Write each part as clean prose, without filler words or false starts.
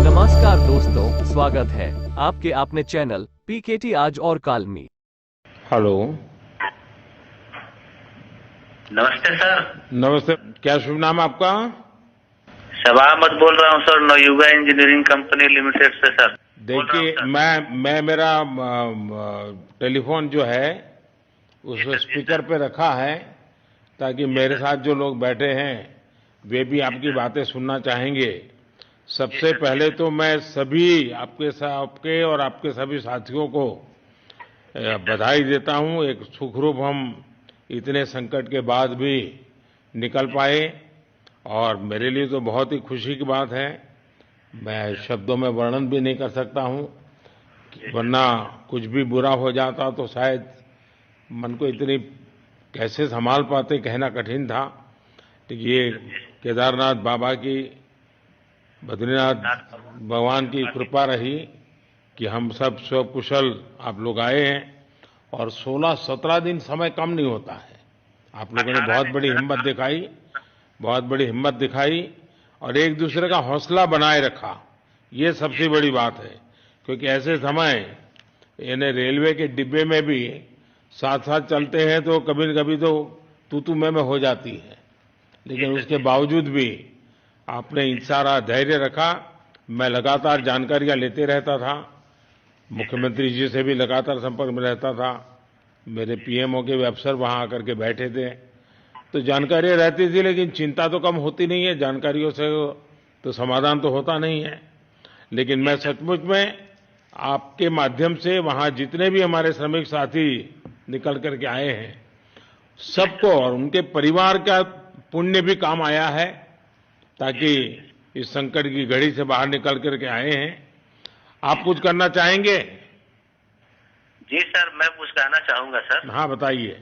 नमस्कार दोस्तों, स्वागत है आपके अपने चैनल पीकेटी आज और काल में। हेलो। नमस्ते सर। नमस्ते। क्या शुभ नाम आपका? शबा अहमद बोल रहा हूँ sir, Navayuga engineering company limited से सर। देखिए, मैं मेरा टेलीफोन जो है उसमें स्पीकर पे रखा है ताकि मेरे साथ जो लोग बैठे हैं वे भी आपकी बातें सुनना चाहेंगे। सबसे पहले तो मैं सभी आपके और आपके सभी साथियों को बधाई देता हूं। एक सुखरूप हम इतने संकट के बाद भी निकल पाए और मेरे लिए तो बहुत ही खुशी की बात है। मैं शब्दों में वर्णन भी नहीं कर सकता हूं, वरना कुछ भी बुरा हो जाता तो शायद मन को इतनी कैसे संभाल पाते कहना कठिन था। ये केदारनाथ बाबा की, बद्रीनाथ भगवान की कृपा रही कि हम सब स्वकुशल आप लोग आए हैं और 16-17 दिन समय कम नहीं होता है। आप लोगों ने बहुत बड़ी हिम्मत दिखाई और एक दूसरे का हौसला बनाए रखा। ये सबसे बड़ी बात है, क्योंकि ऐसे समय यानी रेलवे के डिब्बे में भी साथ साथ चलते हैं तो कभी न कभी तो तू मैं हो जाती है, लेकिन उसके बावजूद भी आपने सारा धैर्य रखा। मैं लगातार जानकारियां लेते रहता था, मुख्यमंत्री जी से भी लगातार संपर्क में रहता था, मेरे पीएमओ के भी अफसर वहां आकर के बैठे थे, तो जानकारियां रहती थी, लेकिन चिंता तो कम होती नहीं है। जानकारियों से तो समाधान तो होता नहीं है। लेकिन मैं सचमुच में आपके माध्यम से वहां जितने भी हमारे श्रमिक साथी निकल करके आए हैं सबको और उनके परिवार का पुण्य भी काम आया है, ताकि इस संकट की घड़ी से बाहर निकल करके आए हैं। आप कुछ करना चाहेंगे? जी सर, मैं कुछ कहना चाहूंगा सर। हाँ, बताइए।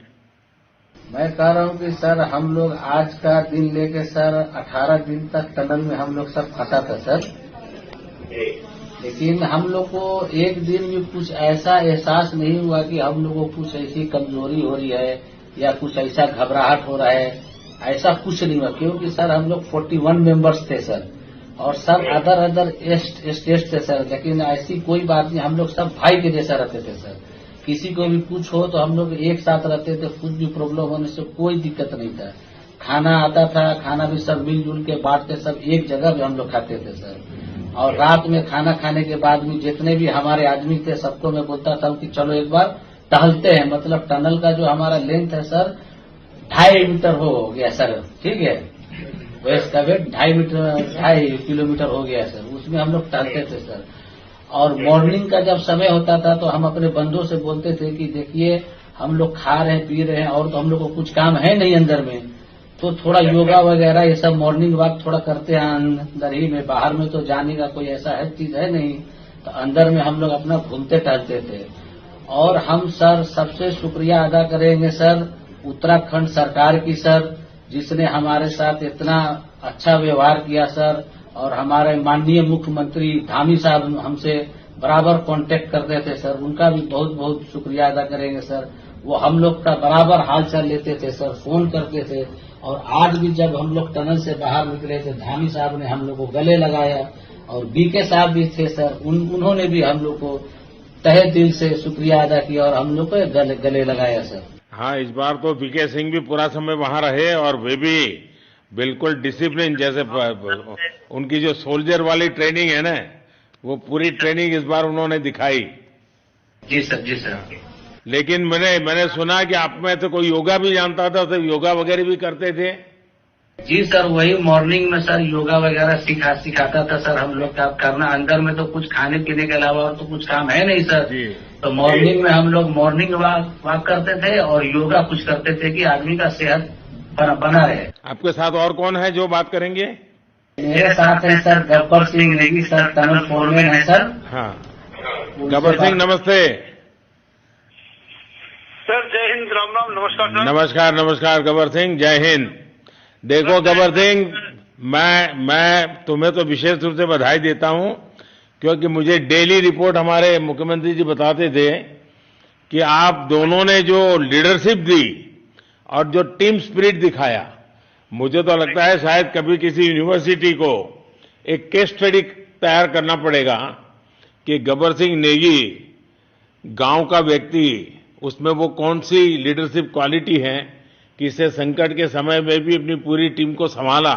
मैं कह रहा हूँ कि सर हम लोग आज का दिन लेके सर 18 दिन तक टनल में हम लोग सब फंसा था सर, लेकिन हम लोग को एक दिन भी कुछ ऐसा एहसास नहीं हुआ कि हम लोग को कुछ ऐसी कमजोरी हो रही है या कुछ ऐसा घबराहट हो रहा है। ऐसा कुछ नहीं हुआ, क्योंकि सर हम लोग 41 मेंबर्स थे सर, और सब अदर स्टेट थे सर, लेकिन ऐसी कोई बात नहीं। हम लोग सब भाई के जैसा रहते थे सर। किसी को भी कुछ हो तो हम लोग एक साथ रहते थे, कुछ भी प्रॉब्लम होने से कोई दिक्कत नहीं था। खाना आता था, खाना भी सब मिलजुल के बांटते, सब एक जगह भी हम लोग खाते थे सर। और रात में खाना खाने के बाद भी जितने भी हमारे आदमी थे सबको मैं बोलता था कि चलो एक बार टहलते हैं। मतलब टनल का जो हमारा लेंथ है सर 2.5 मीटर हो गया सर, ठीक है, वेस्ट का वेट 2.5 किलोमीटर हो गया सर। उसमें हम लोग टहलते थे सर। और मॉर्निंग का जब समय होता था तो हम अपने बंधुओं से बोलते थे कि देखिए हम लोग खा रहे हैं पी रहे हैं और तो हम लोग को कुछ काम है नहीं अंदर में, तो थोड़ा योगा वगैरह ये सब मॉर्निंग वॉक थोड़ा करते हैं अंदर ही में। बाहर में तो जाने का कोई ऐसा है चीज है नहीं, तो अंदर में हम लोग अपना घूमते टहलते थे। और हम सर सबसे शुक्रिया अदा करेंगे सर उत्तराखंड सरकार की सर, जिसने हमारे साथ इतना अच्छा व्यवहार किया सर। और हमारे माननीय मुख्यमंत्री धामी साहब हमसे बराबर कांटेक्ट करते थे सर, उनका भी बहुत बहुत शुक्रिया अदा करेंगे सर। वो हम लोग का बराबर हाल चाल लेते थे सर, फोन करते थे। और आज भी जब हम लोग टनल से बाहर निकले थे धामी साहब ने हम लोग को गले लगाया, और बीके साहब भी थे सर, उन्होंने भी हम लोग को तहे दिल से शुक्रिया अदा किया और हम लोग को गले लगाया सर। हाँ, इस बार तो बीके सिंह भी पूरा समय वहां रहे और वे भी बिल्कुल डिसिप्लिन, जैसे उनकी जो सोल्जर वाली ट्रेनिंग है ना, वो पूरी ट्रेनिंग इस बार उन्होंने दिखाई। जी सर, जी सर। लेकिन मैंने सुना कि आप में तो कोई योगा भी जानता था, तो योगा वगैरह भी करते थे? जी सर, वही मॉर्निंग में सर योगा वगैरह सिखाता था सर हम लोग का करना। अंदर में तो कुछ खाने पीने के अलावा और तो कुछ काम है नहीं सर जी। तो मॉर्निंग में हम लोग मॉर्निंग वॉक करते थे और योगा कुछ करते थे कि आदमी का सेहत बना रहे। आपके साथ और कौन है जो बात करेंगे? मेरे साथ है sir Gabbar Singh Negi sir, tunnel foreman है सर। हाँ, गब्बर सिंह नमस्ते सर। जय हिंद, राम राम, नमस्कार सर। नमस्कार गब्बर सिंह, जय हिंद। देखो गब्बर सिंह, मैं तुम्हें तो विशेष रूप से बधाई देता हूं, क्योंकि मुझे डेली रिपोर्ट हमारे मुख्यमंत्री जी बताते थे कि आप दोनों ने जो लीडरशिप दी और जो टीम स्पिरिट दिखाया, मुझे तो लगता है शायद कभी किसी यूनिवर्सिटी को एक केस स्टडी तैयार करना पड़ेगा कि गब्बर सिंह नेगी गांव का व्यक्ति, उसमें वो कौन सी लीडरशिप क्वालिटी है कि इससे संकट के समय में भी अपनी पूरी टीम को संभाला,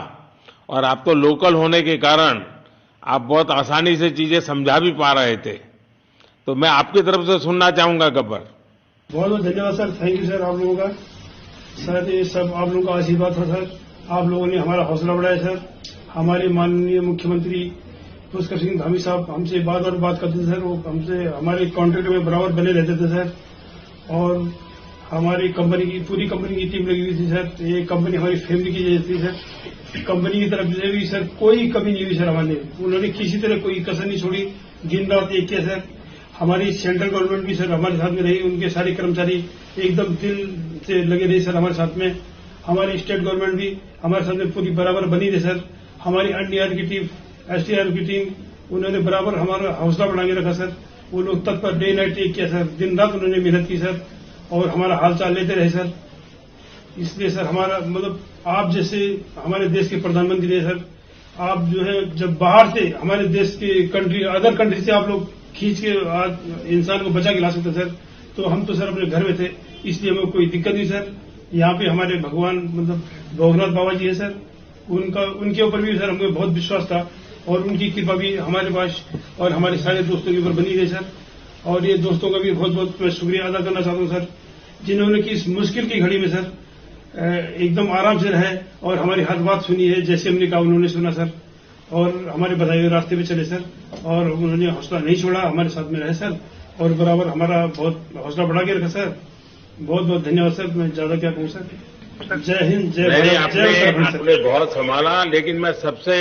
और आप तो लोकल होने के कारण आप बहुत आसानी से चीजें समझा भी पा रहे थे। तो मैं आपकी तरफ से सुनना चाहूंगा गब्बर। बहुत बहुत धन्यवाद सर, थैंक यू सर आप लोगों का। सर ये सब आप लोगों का आशीर्वाद था सर, आप लोगों ने हमारा हौसला बढ़ाया सर। हमारे माननीय मुख्यमंत्री पुष्कर सिंह धामी साहब हमसे बार बात करते थे सर, वो हमसे हमारे कॉन्ट्रैक्ट में बराबर बने रहते थे सर। और हमारी कंपनी की पूरी कंपनी की टीम लगी हुई थी सर। ये कंपनी हमारी फैमिली की जैसी थी सर। कंपनी की तरफ से भी सर कोई कमी नहीं हुई सर हमारे, उन्होंने किसी तरह कोई कसर नहीं छोड़ी, दिन रात एक किया सर। हमारी सेंट्रल गवर्नमेंट भी सर हमारे साथ में रही, उनके सारे कर्मचारी एकदम दिल से लगे रहे सर हमारे साथ में। हमारी स्टेट गवर्नमेंट भी हमारे साथ में पूरी बराबर बनी रही सर। हमारी एनडीआर की टीम, एसडीआर की टीम, उन्होंने बराबर हमारा हौसला बढ़ा के रखा सर। वो लोग तत्पर डे नाइट एक किया सर, दिन रात उन्होंने मेहनत की सर और हमारा हालचाल लेते रहे सर। इसलिए सर हमारा मतलब आप जैसे हमारे देश के प्रधानमंत्री है सर, आप जो है जब बाहर से हमारे देश के कंट्री अदर कंट्री से आप लोग खींच के इंसान को बचा के ला सकते सर, तो हम तो सर अपने घर में थे, इसलिए हमें कोई दिक्कत नहीं सर। यहाँ पे हमारे भगवान मतलब भोगनाथ बाबा जी है सर, उनके ऊपर भी सर हमें बहुत विश्वास था और उनकी कृपा भी हमारे पास और हमारे सारे दोस्तों के ऊपर बनी रही सर। और ये दोस्तों का भी बहुत बहुत मैं शुक्रिया अदा करना चाहता हूँ सर, जिन्होंने कि इस मुश्किल की घड़ी में सर एकदम आराम से रहे और हमारी हर बात सुनी है, जैसे हमने कहा उन्होंने सुना सर और हमारे बताए हुए रास्ते पे चले सर। और उन्होंने हौसला नहीं छोड़ा, हमारे साथ में रहे सर और बराबर हमारा बहुत हौसला बढ़ा के रखा सर। बहुत बहुत धन्यवाद सर, मैं ज्यादा क्या कहूँ सर। जय हिंद, जय भारत, जय उत्तराखंड सर। आपने बहुत संभाला, लेकिन मैं सबसे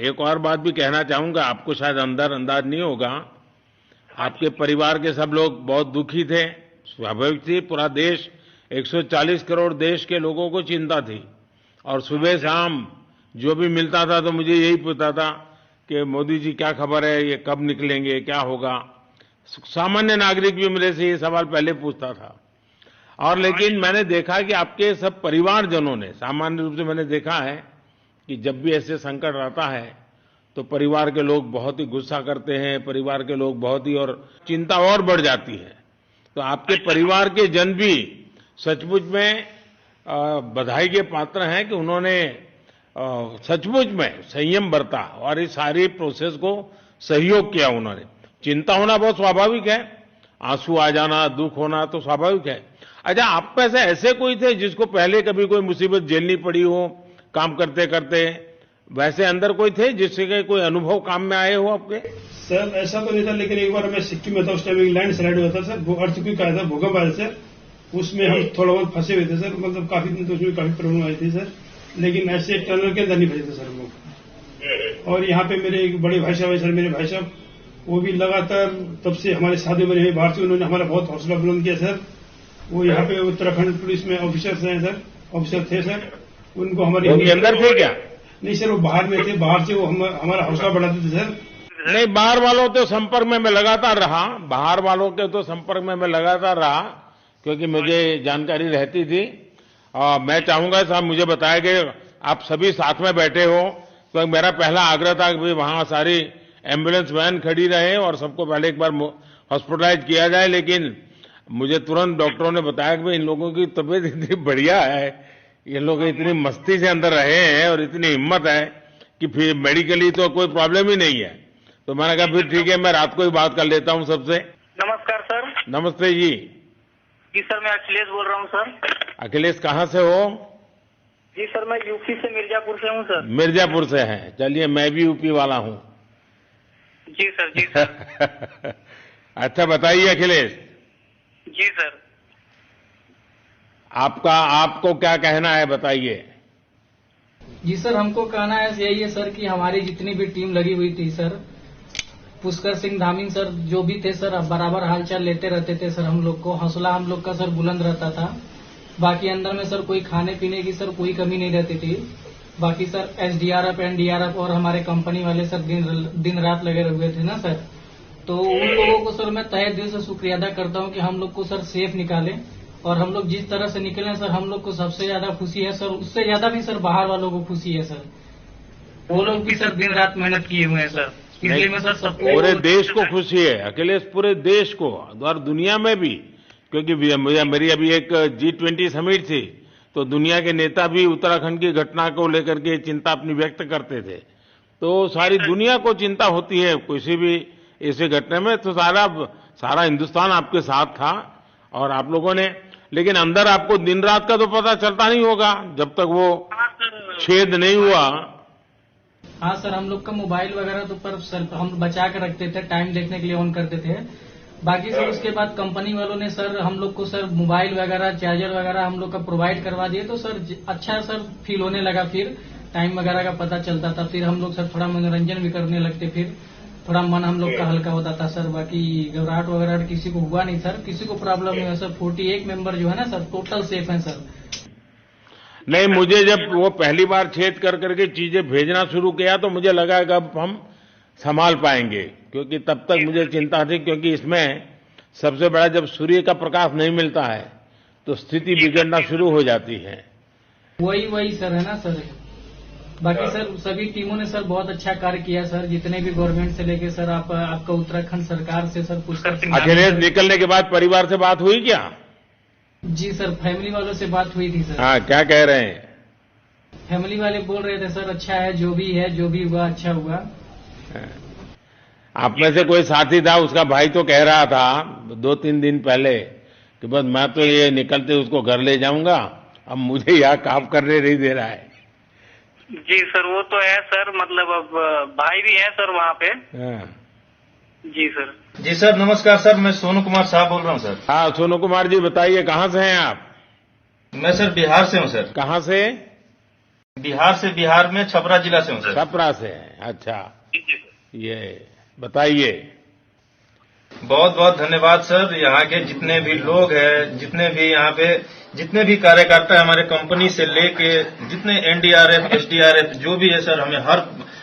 एक और बात भी कहना चाहूंगा, आपको शायद अंदाज नहीं होगा, आपके परिवार के सब लोग बहुत दुखी थे, स्वाभाविक थी। पूरा देश 140 करोड़ देश के लोगों को चिंता थी और सुबह शाम जो भी मिलता था तो मुझे यही पूछता था कि मोदी जी क्या खबर है, ये कब निकलेंगे, क्या होगा। सामान्य नागरिक भी मेरे से ये सवाल पहले पूछता था। और लेकिन मैंने देखा कि आपके सब परिवारजनों ने, सामान्य रूप से मैंने देखा है कि जब भी ऐसे संकट आता है तो परिवार के लोग बहुत ही गुस्सा करते हैं, परिवार के लोग बहुत ही और चिंता और बढ़ जाती है। तो आपके परिवार के जन भी सचमुच में बधाई के पात्र हैं कि उन्होंने सचमुच में संयम बरता और इस सारी प्रोसेस को सहयोग किया उन्होंने। चिंता होना बहुत स्वाभाविक है, आंसू आ जाना, दुख होना तो स्वाभाविक है। अच्छा, आप में से ऐसे कोई थे जिसको पहले कभी कोई मुसीबत झेलनी पड़ी हो काम करते करते? वैसे अंदर कोई थे जिससे कोई अनुभव काम में आए हो आपके? सर ऐसा तो नहीं था, लेकिन एक बार मैं सिक्किम में था, उस टाइम लैंड स्लाइड हुआ था सर, अर्थक्वेक आया था, भूकंप आया सर, उसमें हम थोड़ा बहुत फंसे हुए थे सर, मतलब काफी दिन तो उसमें काफी प्रॉब्लम आई थी सर, लेकिन ऐसे टनल के अंदर नहीं फंसे थे सर हम लोग। और यहाँ पे मेरे एक बड़े भाई साहब है सर, मेरे भाई साहब वो भी लगातार तब से हमारे साथ में रहे बाहर से, उन्होंने हमारा बहुत हौसला बुलंद किया सर। वो यहाँ पे उत्तराखंड पुलिस में ऑफिसर्स हैं सर, ऑफिसर थे सर, उनको हमारे अंदर थे क्या? नहीं सर, वो बाहर में थे, बाहर से वो हमारा हौसला बढ़ाते थे सर। नहीं, बाहर वालों के संपर्क में मैं लगातार रहा, बाहर वालों के तो संपर्क में मैं लगातार रहा क्योंकि मुझे जानकारी रहती थी। और मैं चाहूंगा साहब, मुझे बताया कि आप सभी साथ में बैठे हो, तो मेरा पहला आग्रह था कि वहां सारी एम्बुलेंस वैन खड़ी रहे और सबको पहले एक बार हॉस्पिटलाइज किया जाए। लेकिन मुझे तुरंत डॉक्टरों ने बताया कि इन लोगों की तबीयत इतनी बढ़िया है, ये लोग इतनी मस्ती से अंदर रहे हैं और इतनी हिम्मत है कि फिर मेडिकली तो कोई प्रॉब्लम ही नहीं है। तो मैंने कहा फिर ठीक है, मैं रात को ही बात कर लेता हूं सबसे। नमस्कार सर। नमस्ते जी। जी सर, मैं अखिलेश बोल रहा हूँ सर। अखिलेश कहाँ से हो? जी सर, मैं यूपी से मिर्जापुर से हूँ सर। मिर्जापुर से हैं, चलिए मैं भी यूपी वाला हूँ। जी सर, जी सर। अच्छा बताइए अखिलेश। जी सर। आपको क्या कहना है, बताइए। जी सर, हमको कहना है यही है सर कि हमारी जितनी भी टीम लगी हुई थी सर, पुष्कर सिंह धामी सर जो भी थे सर, बराबर हालचाल लेते रहते थे सर, हम लोग को हौसला हम लोग का सर बुलंद रहता था। बाकी अंदर में सर कोई खाने पीने की सर कोई कमी नहीं रहती थी। बाकी सर एसडीआरएफ, एनडीआरएफ और हमारे कंपनी वाले सर दिन रात लगे हुए थे ना सर। तो उन लोगों को सर मैं तहे दिल से शुक्रिया अदा करता हूं कि हम लोग को सर सेफ निकाले और हम लोग जिस तरह से निकले सर, हम लोग को सबसे ज्यादा खुशी है सर। उससे ज्यादा भी सर बाहर वालों को खुशी है सर। वो लोग भी सर दिन रात मेहनत किए हुए हैं सर। इसलिए मैं सर सबको, पूरे देश को खुशी है, अखिलेश, पूरे देश को और दुनिया में भी, क्योंकि मेरी अभी एक G20 समिट थी, तो दुनिया के नेता भी उत्तराखंड की घटना को लेकर के चिंता अपनी व्यक्त करते थे। तो सारी दुनिया को चिंता होती है किसी भी ऐसे घटना में, तो सारा हिंदुस्तान आपके साथ था और आप लोगों ने, लेकिन अंदर आपको दिन रात का तो पता चलता नहीं होगा जब तक वो छेद नहीं हुआ। हाँ सर, हम लोग का मोबाइल वगैरह तो पर सर हम बचा के रखते थे, टाइम देखने के लिए ऑन करते थे। बाकी सर उसके बाद कंपनी वालों ने सर हम लोग को सर मोबाइल वगैरह, चार्जर वगैरह हम लोग का प्रोवाइड करवा दिए, तो सर अच्छा सर फील होने लगा। फिर टाइम वगैरह का पता चलता था, फिर हम लोग सर थोड़ा मनोरंजन भी करने लगते, फिर थोड़ा मन हम लोग का हल्का होता था सर। बाकी घबराहट वगैरह किसी को हुआ नहीं सर, किसी को प्रॉब्लम नहीं है सर। 48 मेंबर जो है ना सर, टोटल सेफ हैं सर। नहीं, मुझे जब वो पहली बार छेद कर करके चीजें भेजना शुरू किया तो मुझे लगा कि अब हम संभाल पाएंगे, क्योंकि तब तक मुझे चिंता थी, क्योंकि इसमें सबसे बड़ा जब सूर्य का प्रकाश नहीं मिलता है तो स्थिति बिगड़ना शुरू हो जाती है। वही सर है ना सर। बाकी सर सभी टीमों ने सर बहुत अच्छा कार्य किया सर, जितने भी गवर्नमेंट से लेके सर आपका उत्तराखंड सरकार से सर पुष्कर सिंह। अखिलेश, निकलने के बाद परिवार से बात हुई क्या? जी सर, फैमिली वालों से बात हुई थी सर। हाँ, क्या कह रहे हैं? फैमिली वाले बोल रहे थे सर अच्छा है, जो भी हुआ अच्छा हुआ। आप में से कोई साथी था, उसका भाई तो कह रहा था 2-3 दिन पहले कि बस मैं तो ये निकलते उसको घर ले जाऊंगा, अब मुझे यहाँ काम करने नहीं दे रहा है। जी सर, वो तो है सर, मतलब अब भाई भी है सर वहाँ पे। हाँ। जी सर। जी सर, नमस्कार सर, मैं सोनू कुमार साहब बोल रहा हूँ सर। हाँ, सोनू कुमार जी, बताइए कहाँ से हैं आप? मैं सर बिहार से हूँ सर। कहाँ से? बिहार में छपरा जिला से हूँ सर। छपरा से हैं, अच्छा। ये बताइए। बहुत बहुत धन्यवाद सर। यहाँ के जितने भी लोग हैं, जितने भी कार्यकर्ता है हमारे कंपनी से लेके, जितने NDRF, SDRF जो भी है सर, हमें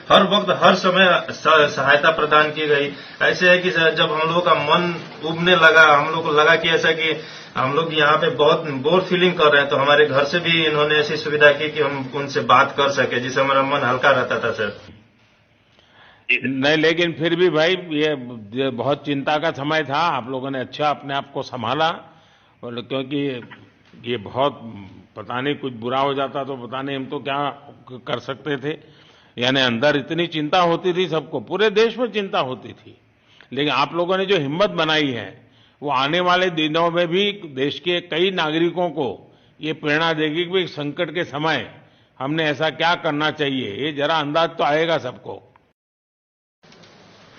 हर वक्त हर समय सहायता प्रदान की गई। ऐसे है कि सर जब हम लोगों का मन उबने लगा, हम लोग को लगा कि ऐसा कि हम लोग यहाँ पे बहुत बोर फीलिंग कर रहे हैं, तो हमारे घर से भी इन्होंने ऐसी सुविधा की कि हम उनसे बात कर सके, जिससे हमारा मन हल्का रहता था सर। नहीं, लेकिन फिर भी भाई ये बहुत चिंता का समय था, आप लोगों ने अच्छा अपने आप को संभाला, और क्योंकि ये बहुत पता नहीं कुछ बुरा हो जाता तो पता नहीं हम तो क्या कर सकते थे। यानी अंदर इतनी चिंता होती थी सबको, पूरे देश में चिंता होती थी, लेकिन आप लोगों ने जो हिम्मत बनाई है वो आने वाले दिनों में भी देश के कई नागरिकों को ये प्रेरणा देगी कि संकट के समय हमने ऐसा क्या करना चाहिए, ये जरा अंदाज तो आएगा सबको।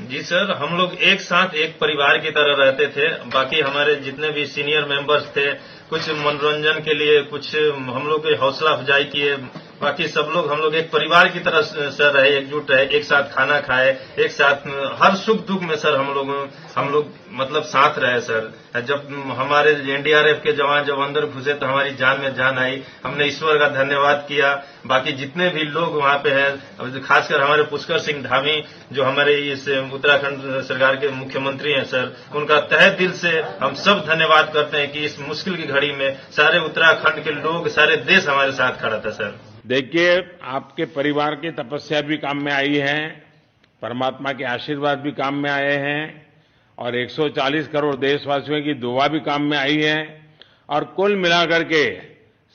जी सर, हम लोग एक साथ एक परिवार की तरह रहते थे। बाकी हमारे जितने भी सीनियर मेंबर्स थे, कुछ मनोरंजन के लिए, कुछ हम लोग की हौसला अफजाई किए। बाकी सब लोग हम लोग एक परिवार की तरह सर रहे, एकजुट रहे, एक साथ खाना खाए, एक साथ हर सुख दुख में सर हम लोग मतलब साथ रहे सर। जब हमारे NDRF के जवान जब अंदर घुसे तो हमारी जान में जान आई, हमने ईश्वर का धन्यवाद किया। बाकी जितने भी लोग वहाँ पे हैं, खासकर हमारे पुष्कर सिंह धामी जो हमारे इस उत्तराखंड सरकार के मुख्यमंत्री हैं सर, उनका तहे दिल से हम सब धन्यवाद करते हैं कि इस मुश्किल की घड़ी में सारे उत्तराखंड के लोग, सारे देश हमारे साथ खड़ा था सर। देखिए, आपके परिवार की तपस्या भी काम में आई है, परमात्मा के आशीर्वाद भी काम में आए हैं, और 140 करोड़ देशवासियों की दुआ भी काम में आई है, और कुल मिलाकर के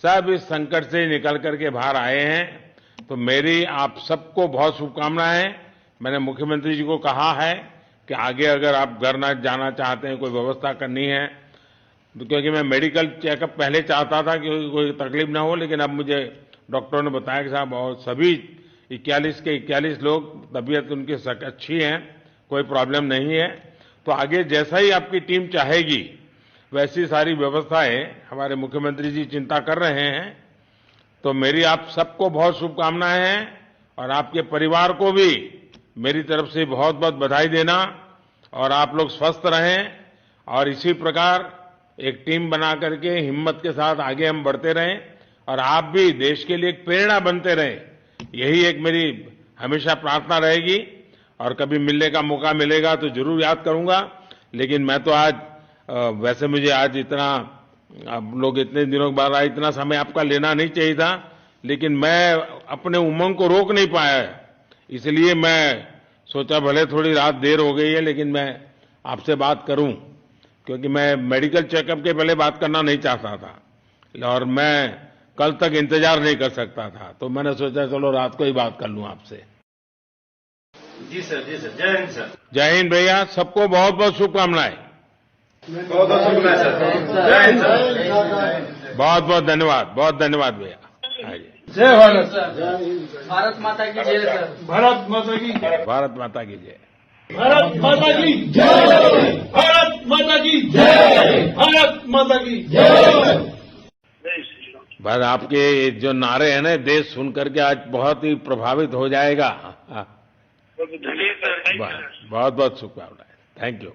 सब इस संकट से निकल करके बाहर आए हैं। तो मेरी आप सबको बहुत शुभकामनाएं। मैंने मुख्यमंत्री जी को कहा है कि आगे अगर आप घर न जाना चाहते हैं, कोई व्यवस्था करनी है, तो क्योंकि मैं मेडिकल चेकअप पहले चाहता था कि कोई तकलीफ ना हो, लेकिन अब मुझे डॉक्टरों ने बताया कि साहब और सभी 41 के 41 लोग तबीयत उनकी अच्छी है, कोई प्रॉब्लम नहीं है। तो आगे जैसा ही आपकी टीम चाहेगी वैसी सारी व्यवस्थाएं हमारे मुख्यमंत्री जी चिंता कर रहे हैं। तो मेरी आप सबको बहुत शुभकामनाएं हैं, और आपके परिवार को भी मेरी तरफ से बहुत बहुत बधाई देना, और आप लोग स्वस्थ रहें और इसी प्रकार एक टीम बना करके हिम्मत के साथ आगे हम बढ़ते रहें, और आप भी देश के लिए एक प्रेरणा बनते रहें। यही एक मेरी हमेशा प्रार्थना रहेगी, और कभी मिलने का मौका मिलेगा तो जरूर याद करूंगा। लेकिन मैं तो आज वैसे मुझे आज इतना आप लोग इतने दिनों के बाद आए, इतना समय आपका लेना नहीं चाहिए था, लेकिन मैं अपने उमंग को रोक नहीं पाया, इसलिए मैं सोचा भले थोड़ी रात देर हो गई है लेकिन मैं आपसे बात करूं, क्योंकि मैं मेडिकल चेकअप के पहले बात करना नहीं चाहता था और मैं कल तक इंतजार नहीं कर सकता था, तो मैंने सोचा चलो रात को ही बात कर लूं आपसे। जी सर, जय हिंद सर। जय हिंद भैया, सबको बहुत बहुत शुभकामनाएं। बहुत बहुत शुक्रिया सर। जय हिंद सर। बहुत बहुत धन्यवाद भैया। हाँ जी। जय भारत। भारत माता की जय सर। भारत माता की भारत माता की जय। भारत माता की जय। भारत माता की जय। भारत माता की जय। बस आपके जो नारे हैं ना, देश सुन करके आज बहुत ही प्रभावित हो जाएगा। जी सर। बहुत बहुत शुभकामनाएं। Thank you.